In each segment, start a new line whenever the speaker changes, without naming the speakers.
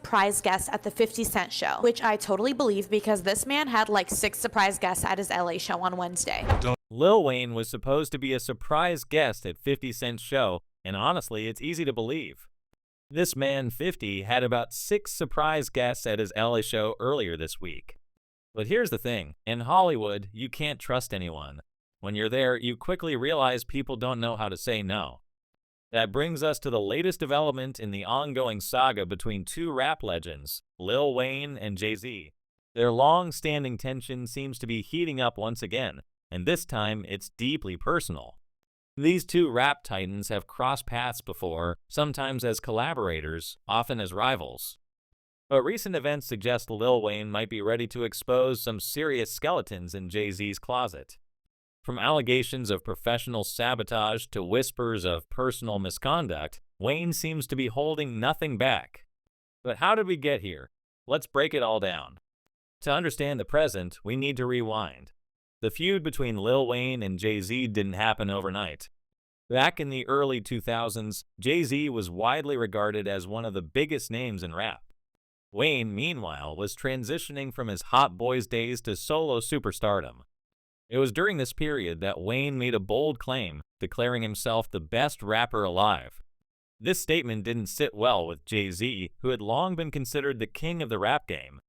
surprise guest at the 50 Cent show, which I totally believe because this man had like 6 surprise guests at his LA show on Wednesday.
Lil Wayne was supposed to be a surprise guest at 50 Cent's show, and honestly, it's easy to believe. This man, 50, had about 6 surprise guests at his LA show earlier this week. But here's the thing, in Hollywood, you can't trust anyone. When you're there, you quickly realize people don't know how to say no. That brings us to the latest development in the ongoing saga between 2 rap legends, Lil Wayne and Jay-Z. Their long-standing tension seems to be heating up once again, and this time it's deeply personal. These 2 rap titans have crossed paths before, sometimes as collaborators, often as rivals. But recent events suggest Lil Wayne might be ready to expose some serious skeletons in Jay-Z's closet. From allegations of professional sabotage to whispers of personal misconduct, Wayne seems to be holding nothing back. But how did we get here? Let's break it all down. To understand the present, we need to rewind. The feud between Lil Wayne and Jay-Z didn't happen overnight. Back in the early 2000s, Jay-Z was widely regarded as one of the biggest names in rap. Wayne, meanwhile, was transitioning from his Hot Boys days to solo superstardom. It was during this period that Wayne made a bold claim, declaring himself the best rapper alive. This statement didn't sit well with Jay-Z, who had long been considered the king of the rap game.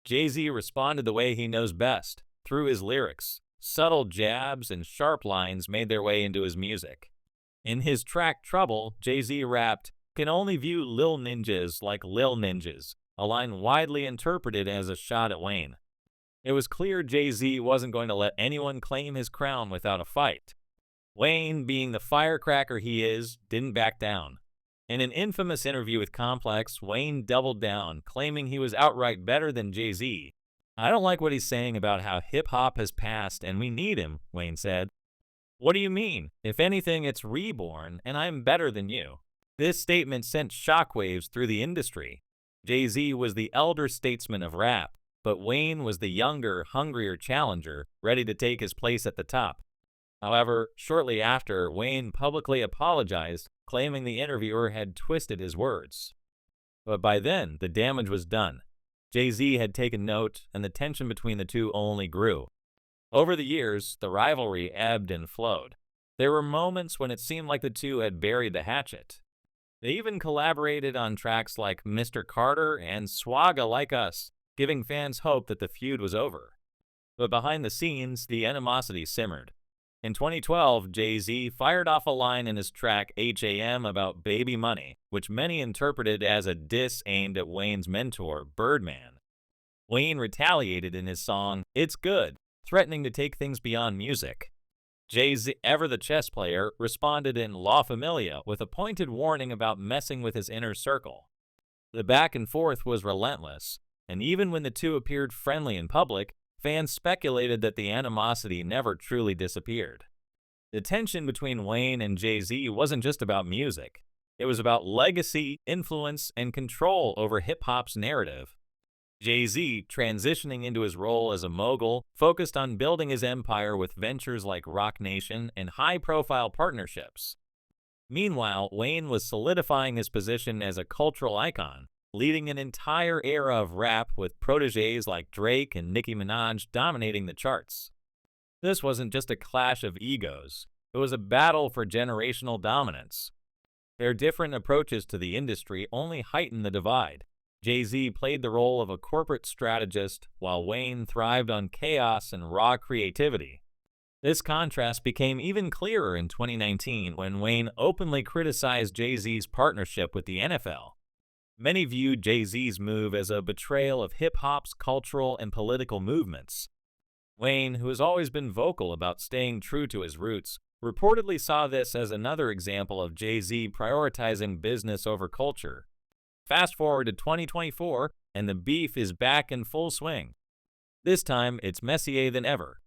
Jay-Z responded the way he knows best, through his lyrics. Subtle jabs and sharp lines made their way into his music. In his track Trouble, Jay-Z rapped, "Can only view Lil Ninjas like Lil Ninjas," a line widely interpreted as a shot at Wayne. It was clear Jay-Z wasn't going to let anyone claim his crown without a fight. Wayne, being the firecracker he is, didn't back down. In an infamous interview with Complex, Wayne doubled down, claiming he was outright better than Jay-Z. "I don't like what he's saying about how hip-hop has passed and we need him," Wayne said. "What do you mean? If anything, it's reborn, and I'm better than you." This statement sent shockwaves through the industry. Jay-Z was the elder statesman of rap, but Wayne was the younger, hungrier challenger, ready to take his place at the top. However, shortly after, Wayne publicly apologized, claiming the interviewer had twisted his words. But by then, the damage was done. Jay-Z had taken note, and the tension between the two only grew. Over the years, the rivalry ebbed and flowed. There were moments when it seemed like the two had buried the hatchet. They even collaborated on tracks like Mr. Carter and Swagga Like Us, giving fans hope that the feud was over. But behind the scenes, the animosity simmered. In 2012, Jay-Z fired off a line in his track HAM about baby money, which many interpreted as a diss aimed at Wayne's mentor, Birdman. Wayne retaliated in his song It's Good, threatening to take things beyond music. Jay-Z, ever the chess player, responded in La Familia with a pointed warning about messing with his inner circle. The back and forth was relentless, and even when the two appeared friendly in public, fans speculated that the animosity never truly disappeared. The tension between Wayne and Jay-Z wasn't just about music. It was about legacy, influence, and control over hip-hop's narrative. Jay-Z, transitioning into his role as a mogul, focused on building his empire with ventures like Roc Nation and high-profile partnerships. Meanwhile, Wayne was solidifying his position as a cultural icon, leading an entire era of rap with protégés like Drake and Nicki Minaj dominating the charts. This wasn't just a clash of egos. It was a battle for generational dominance. Their different approaches to the industry only heightened the divide. Jay-Z played the role of a corporate strategist, while Wayne thrived on chaos and raw creativity. This contrast became even clearer in 2019 when Wayne openly criticized Jay-Z's partnership with the NFL. Many viewed Jay-Z's move as a betrayal of hip-hop's cultural and political movements. Wayne, who has always been vocal about staying true to his roots, reportedly saw this as another example of Jay-Z prioritizing business over culture. Fast forward to 2024, and the beef is back in full swing. This time, it's messier than ever.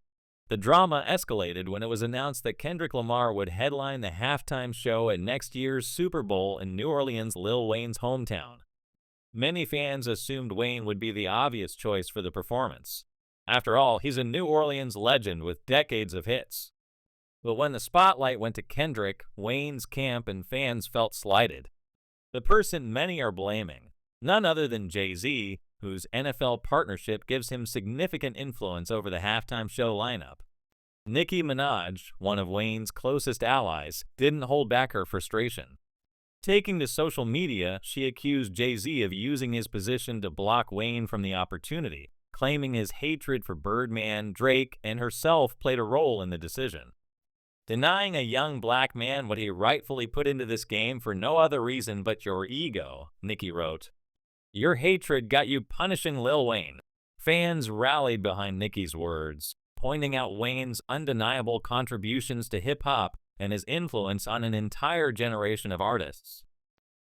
The drama escalated when it was announced that Kendrick Lamar would headline the halftime show at next year's Super Bowl in New Orleans, Lil Wayne's hometown. Many fans assumed Wayne would be the obvious choice for the performance. After all, he's a New Orleans legend with decades of hits. But when the spotlight went to Kendrick, Wayne's camp and fans felt slighted. The person many are blaming, None other than Jay-Z, whose NFL partnership gives him significant influence over the halftime show lineup. Nicki Minaj, one of Wayne's closest allies, didn't hold back her frustration. Taking to social media, she accused Jay-Z of using his position to block Wayne from the opportunity, claiming his hatred for Birdman, Drake, and herself played a role in the decision. Denying a young black man what he rightfully put into this game for no other reason but your ego, Nicki wrote. Your hatred got you punishing Lil Wayne. Fans rallied behind Nicki's words, pointing out Wayne's undeniable contributions to hip-hop and his influence on an entire generation of artists.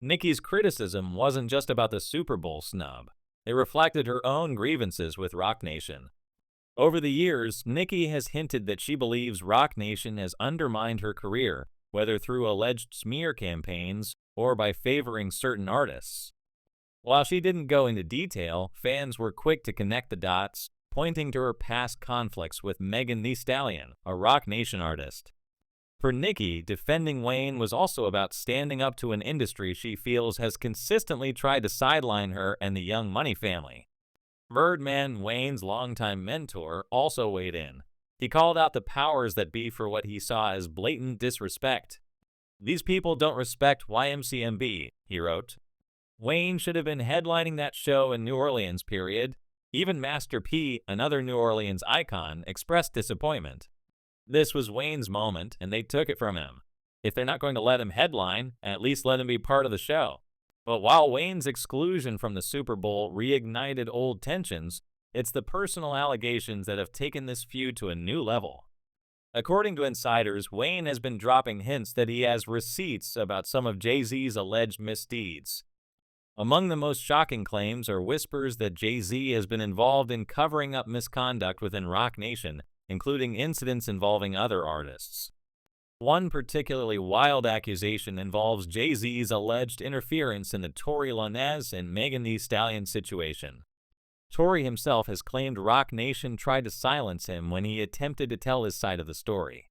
Nicki's criticism wasn't just about the Super Bowl snub. It reflected her own grievances with Roc Nation. Over the years, Nicki has hinted that she believes Roc Nation has undermined her career, whether through alleged smear campaigns or by favoring certain artists. While she didn't go into detail, fans were quick to connect the dots, pointing to her past conflicts with Megan Thee Stallion, a Roc Nation artist. For Nicki, defending Wayne was also about standing up to an industry she feels has consistently tried to sideline her and the Young Money family. Birdman, Wayne's longtime mentor, also weighed in. He called out the powers that be for what he saw as blatant disrespect. These people don't respect YMCMB, he wrote. Wayne should have been headlining that show in New Orleans, period. Even Master P, another New Orleans icon, expressed disappointment. This was Wayne's moment, and they took it from him. If they're not going to let him headline, at least let him be part of the show. But while Wayne's exclusion from the Super Bowl reignited old tensions, it's the personal allegations that have taken this feud to a new level. According to insiders, Wayne has been dropping hints that he has receipts about some of Jay-Z's alleged misdeeds. Among the most shocking claims are whispers that Jay-Z has been involved in covering up misconduct within Roc Nation, including incidents involving other artists. One particularly wild accusation involves Jay-Z's alleged interference in the Tory Lanez and Megan Thee Stallion situation. Tory himself has claimed Roc Nation tried to silence him when he attempted to tell his side of the story.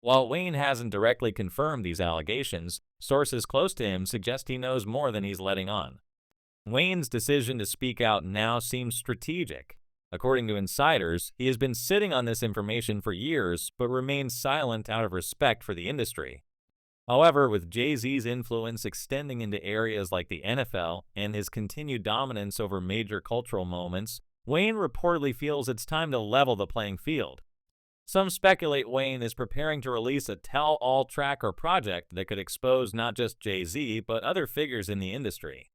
While Wayne hasn't directly confirmed these allegations, sources close to him suggest he knows more than he's letting on. Wayne's decision to speak out now seems strategic. According to insiders, he has been sitting on this information for years, but remains silent out of respect for the industry. However, with Jay-Z's influence extending into areas like the NFL and his continued dominance over major cultural moments, Wayne reportedly feels it's time to level the playing field. Some speculate Wayne is preparing to release a tell-all track or project that could expose not just Jay-Z, but other figures in the industry.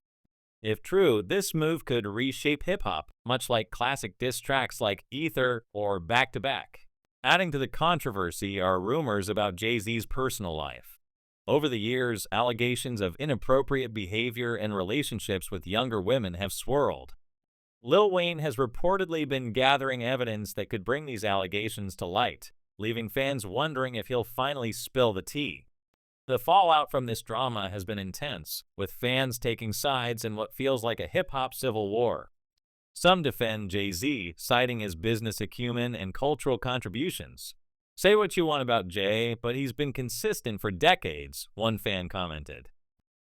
If true, this move could reshape hip-hop, much like classic diss tracks like Ether or Back to Back. Adding to the controversy are rumors about Jay-Z's personal life. Over the years, allegations of inappropriate behavior and relationships with younger women have swirled. Lil Wayne has reportedly been gathering evidence that could bring these allegations to light, leaving fans wondering if he'll finally spill the tea. The fallout from this drama has been intense, with fans taking sides in what feels like a hip-hop civil war. Some defend Jay-Z, citing his business acumen and cultural contributions. Say what you want about Jay, but he's been consistent for decades, one fan commented.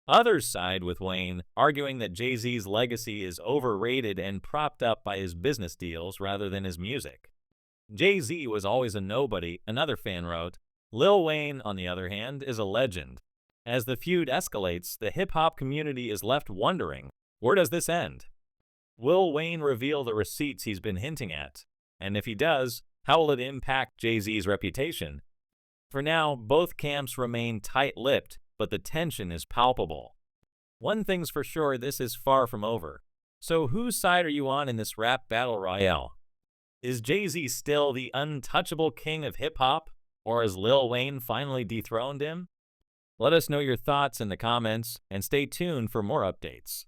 Others side with Wayne, arguing that Jay-Z's legacy is overrated and propped up by his business deals rather than his music. Jay-Z was always a nobody, another fan wrote. Lil Wayne, on the other hand, is a legend. As the feud escalates, the hip-hop community is left wondering, where does this end? Will Wayne reveal the receipts he's been hinting at? And if he does, how will it impact Jay-Z's reputation? For now, both camps remain tight-lipped, but the tension is palpable. One thing's for sure, this is far from over. So whose side are you on in this rap battle royale? Is Jay-Z still the untouchable king of hip-hop? Or has Lil Wayne finally dethroned him? Let us know your thoughts in the comments and stay tuned for more updates.